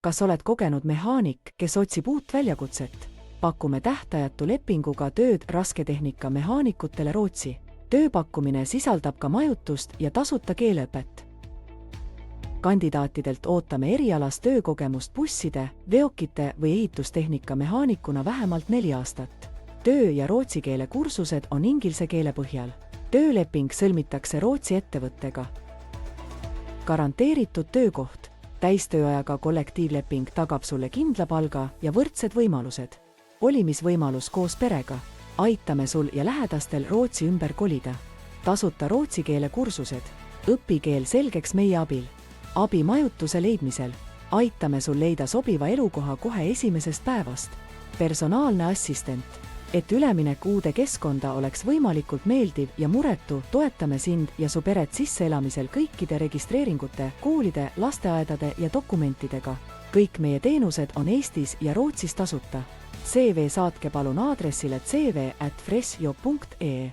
Kas oled kogenud mehaanik, kes otsib uut väljakutset? Pakume tähtajatu lepinguga tööd rasketehnika mehaanikutele Rootsi. Tööpakkumine sisaldab ka majutust ja tasuta keeleõpet. Kandidaatidelt ootame erialast töökogemust busside, veokite või ehitustehnika mehaanikuna vähemalt 4 aastat. Töö- ja rootsi keele kursused on inglise keele põhjal. Tööleping sõlmitakse Rootsi ettevõttega. Garanteeritud töökoht. Täistööajaga kollektiivleping tagab sulle kindla palga ja võrdsed võimalused. Olimisvõimalus koos perega. Aitame sul ja lähedastel Rootsi ümber kolida. Tasuta rootsi keele kursused. Õpi keel selgeks meie abil. Abi majutuse leidmisel. Aitame sul leida sobiva elukoha kohe esimesest päevast. Personaalne assistent. Et üleminek uude keskkonda oleks võimalikult meeldiv ja muretu, toetame sind ja su peret sisseelamisel kõikide registreeringute, koolide, lasteaedade ja dokumentidega. Kõik meie teenused on Eestis ja Rootsis tasuta. CV saatke palun aadressile cv@freshjob.ee.